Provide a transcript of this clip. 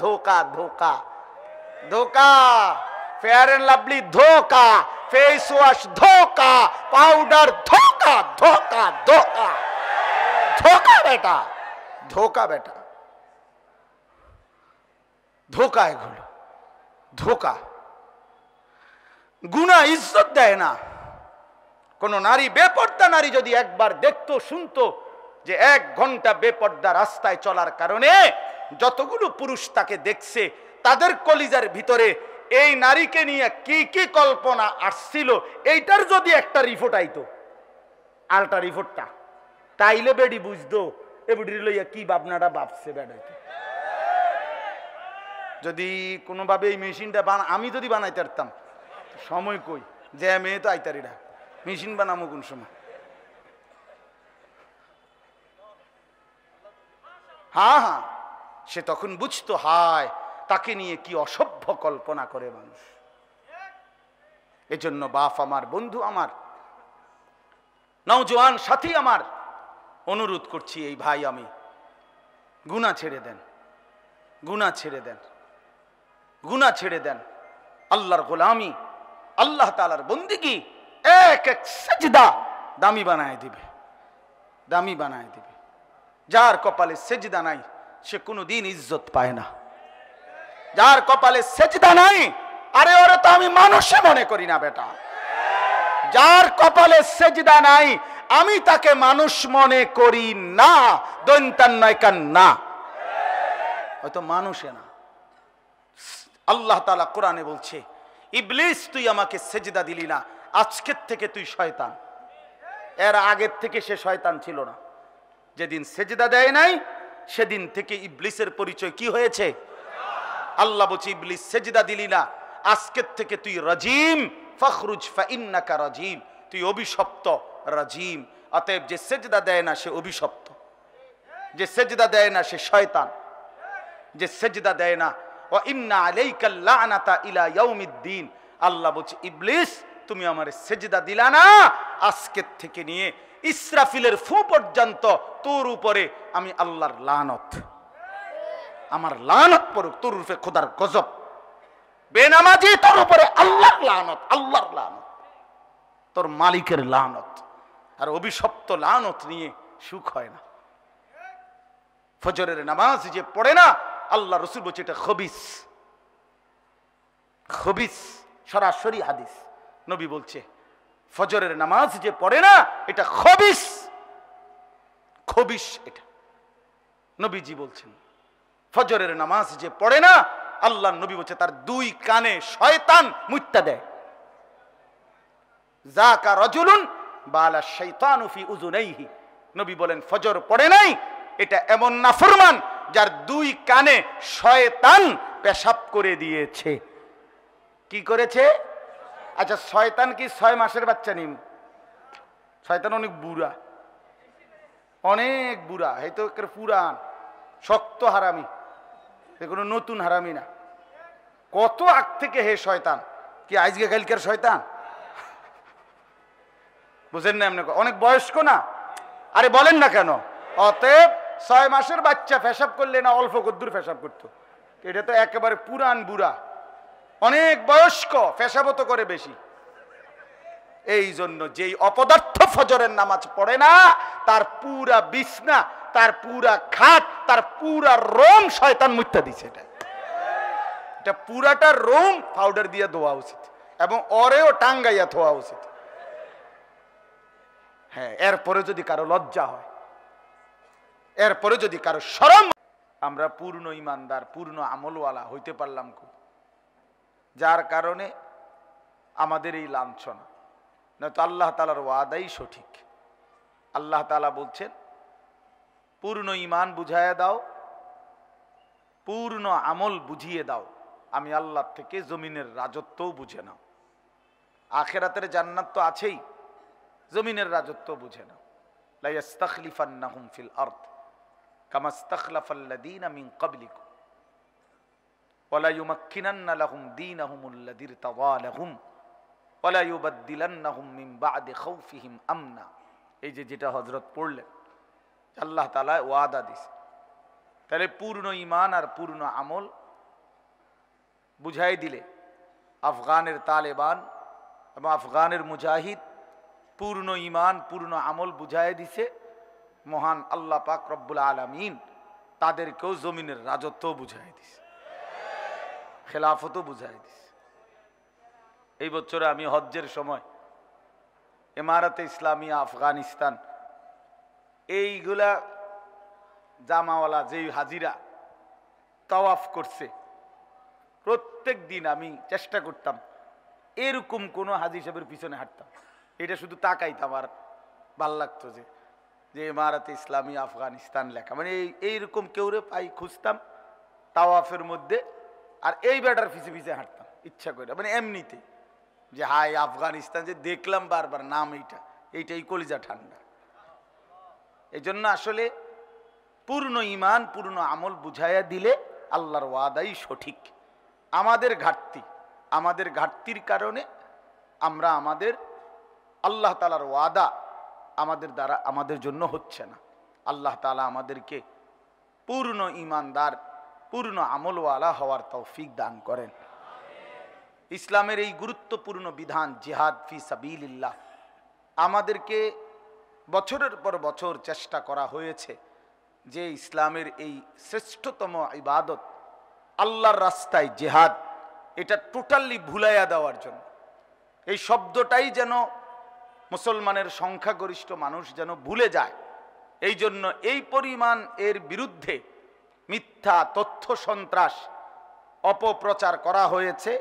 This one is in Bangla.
ধোকা ধোকা ধোকা, ফেয়ার এন্ড লাভলি ধোকা, ফেস ওয়াশ ধোকা, পাউডার ধোকা ধোকা ধোকা ধোকা বেটা, ধোকা বেটা, ধোকা, এগুলো ধোকা। গুনাহ ইজ্জত দেয় না। কোন নারী, বেপর্দা নারী যদি একবার দেখতো শুনতো যে 1 ঘন্টা বেপর্দা রাস্তায় চলার কারণে যতগুলো পুরুষ তাকে দেখছে, তাদের কলিজার ভিতরে এই নারীকে নিয়ে কি কি কল্পনা আসছিল, এইটার যদি একটা রিপোর্ট আইতো, আলটা রিপোর্টটা, তাইলে বেডি বুঝতো এ বুড়ি লইয়া কি ভাবনাটা ভাবছে বেড়াইতে। যদি কোনোভাবে এই মেশিনটা আমি যদি বানাইতে পারতাম, সময় কই, যে মেয়ে তো আইতারিরা মেশিন বানাবো কোন সময়? হ্যাঁ হ্যাঁ, সে তখন বুঝতো হায় তাকে নিয়ে কি অসভ্য কল্পনা করে মানুষ। এজন্য বাপ আমার, বন্ধু আমার, নওজোয়ান সাথী আমার, অনুরোধ করছি এই ভাই, আমি গুনাহ ছেড়ে দেন, গুনাহ ছেড়ে দেন, গুনাহ ছেড়ে দেন। আল্লাহর গোলামি, আল্লাহ তাআলার বন্দেগী এক এক সেজদা দামি বানায় দিবে, দামি বানায় দিবে। যার কপালে সেজদা নাই সে কোনোদিন ইজ্জত পায় না। যার কপালে সেজদা নাই, আরে ওরে তো আমি মানুষে মনে করি না বেটা। যার কপালে সেজদা নাই আমি তাকে মানুষ মনে করি না, দন্তান নয় কান না, হয়তো মানুষে না। আল্লাহ তাআলা কোরআনে বলছে, ইবলিস তুই আমাকে সেজদা দিলি না, আজকের থেকে তুই শয়তান। এর আগের থেকে সে শয়তান ছিল না। যেদিন সেজদা দেয় নাই সেদিন থেকে ইবলিসের পরিচয় কি হয়েছে? আল্লাহ বলছে, ইবলিস সেজদা দিলি না, আজকের থেকে তুই রাজিম, ফখরুজ ফাইন্নাকা রাজিম, তুই অভিশপ্ত, রাজিম। অতএব যে সেজদা দেয় না সে অভিশপ্ত, যে সেজদা দেয় না সে শয়তান, যে সেজদা দেয় না। ওয়া ইন্না আলাইকা লানাতা ইলা ইয়াউমিদ্দিন, আল্লাহ বলছে ইবলিস তুমি আমারে সেজদা দিলা না, আজকের থেকে নিয়ে ইসরাফিলের ফু পর্যন্ত তোর উপরে আমি আল্লাহর লানত, আমার লানত পড়ুক, তোর উপরে খোদার গজব। বেনামাজি তোর উপরে আল্লাহর লানত, আল্লাহর লানত, তোর মালিকের লানত। আর অভিশপ্ত লানত নিয়ে সুখ হয় না। ফজরের নামাজ যে পড়ে না, আল্লাহ রাসূল বলছে এটা খবিস, খবিস, সরাসরি হাদিস। নবী বলছে ফজরের নামাজ যে পড়ে না এটা খবিস, খবিস। এটা নবীজি বলছেন, ফজরের নামাজ যে পড়ে না, আল্লাহ নবী বলছে তার 2 কানে শয়তান মুত্তা দেয়। যাকা রাজুলুন বালা শাইতানু ফি উযুনাইহি, নবী বলেন ফজর পড়ে নাই, এটা এমন নাফরমান যার 2 কানে শয়তান পেশাব করে দিয়েছে। কি করেছে? আচ্ছা, শয়তান কি 6 মাসের বাচ্চা নিম? শয়তান অনেক বুড়া, অনেক বুড়া, হয়তো পুরান শক্ত হারামি, কোনো নতুন হারামি না। কত আগ থেকে হে শয়তান, কি আজকে কালকের শয়তান? বুঝেন না? এমনি অনেক বয়স্ক না? আরে বলেন না কেন? অতএব 6 মাসের বাচ্চা পেশাব করলে না অল্প কদ্দুর পেশাব করতো, এটা তো একেবারে পুরান বুড়া, অনেক বয়স্ক, পেশাবও তো করে বেশি। এই জন্য যেই অপদার্থ ফজরের নামাজ পড়ে না, তার পুরা বিছনা, তার পুরা খাট, তার পুরা রোম শয়তান মুত্তা দিছে। এটা পুরাটা রোম পাউডার দিয়ে ধোয়া উচিত এবং ওরেও টাঙ্গাইয়া ধোয়া উচিত। হ্যাঁ, এরপরে যদি কারো লজ্জা হয়, এরপরে যদি কারো শরম, আমরা পূর্ণ ইমানদার, পূর্ণ আমলওয়ালা হইতে পারলাম খুব, যার কারণে আমাদের এই লাঞ্ছনা। না তো আল্লাহ তাআলার ওয়াদাই সঠিক। আল্লাহ তাআলা বলছেন পূর্ণ ঈমান বুঝাইয়া দাও, পূর্ণ আমল বুঝিয়ে দাও, আমি আল্লাহ থেকে জমিনের রাজত্বও বুঝে নাও। আখিরাতের জান্নাত তো আছেই, জমিনের রাজত্ব বুঝে নাও। লা ইস্তাখলিফান্নাহুম ফিল আরদ কামা ইস্তাখলাফাল্লাযীনা মিন ক্বাবলিকুম ওয়া লা ইউমাক্কিনান্না লাহুম দীনাহুমুল্লাযী ইরতাদা লাহুম ওয়া লা ইউবাদদিলান্নাহুম মিন বা'দি খাউফিহিম আমনা। এই যে যেটা হযরত পড়লেন, আল্লাহ তাআলা ওয়াদা দিয়েছে। তাহলে পূর্ণ ঈমান আর পূর্ণ আমল বুঝাই দিলে আফগানের তালেবান এবং আফগানের মুজাহিদ পূর্ণ ইমান পূর্ণ আমল বুঝাই দিছে, মহান আল্লাহ পাক রব্বুল আলামিন তাদেরকেও জমিনের রাজত্ব বুঝাই দিছে, খেলাফতও বুঝাই দিছে। এই বছরে আমি হজ্জের সময় ইমারতে ইসলামিয়া আফগানিস্তান এইগুলা জামাওয়ালা যেই হাজিরা তাওয়াফ করছে, প্রত্যেক দিন আমি চেষ্টা করতাম এরকম কোনো হাজি সাহেবের পিছনে হাঁটতাম, এটা শুধু তাকাইতাম আর ভাল লাগতো যে যে ইমারতে ইসলামী আফগানিস্তান লেখা, মানে এইরকম কেউরে পাই খুঁজতাম তাওয়াফের মধ্যে, আর এই বেটার পিছে পিছে হাঁটতাম ইচ্ছা করে, মানে এমনিতে যে হাই আফগানিস্তান যে দেখলাম বারবার নাম এইটাই কলিজা ঠান্ডা। এই জন্য আসলে পূর্ণ ইমান পূর্ণ আমল বুঝাইয়া দিলে আল্লাহর ওয়াদাই সঠিক। আমাদের ঘাটতির কারণে আমরা আমাদের আল্লাহ তাআলার ওয়াদা আমাদের দ্বারা আমাদের জন্য হচ্ছে না। আল্লাহ তাআলা আমাদেরকে পূর্ণ ইমানদার পূর্ণ আমলওয়ালা হওয়ার তৌফিক দান করেন। ইসলামের এই গুরুত্বপূর্ণ বিধান জিহাদ ফি সাবিলিল্লাহ, আমাদেরকে বছরের পর বছর চেষ্টা করা হয়েছে যে ইসলামের এই শ্রেষ্ঠতম ইবাদত আল্লাহর রাস্তায় জিহাদ, এটা টোটালি ভুলাইয়া দেওয়ার জন্য। এই শব্দটাই যেন মুসলমানের সংখ্যাগরিষ্ঠ মানুষ যেন ভুলে যায়, এই জন্য এই পরিমাণ এর বিরুদ্ধে মিথ্যা তথ্য সন্ত্রাস অপপ্রচার করা হয়েছে।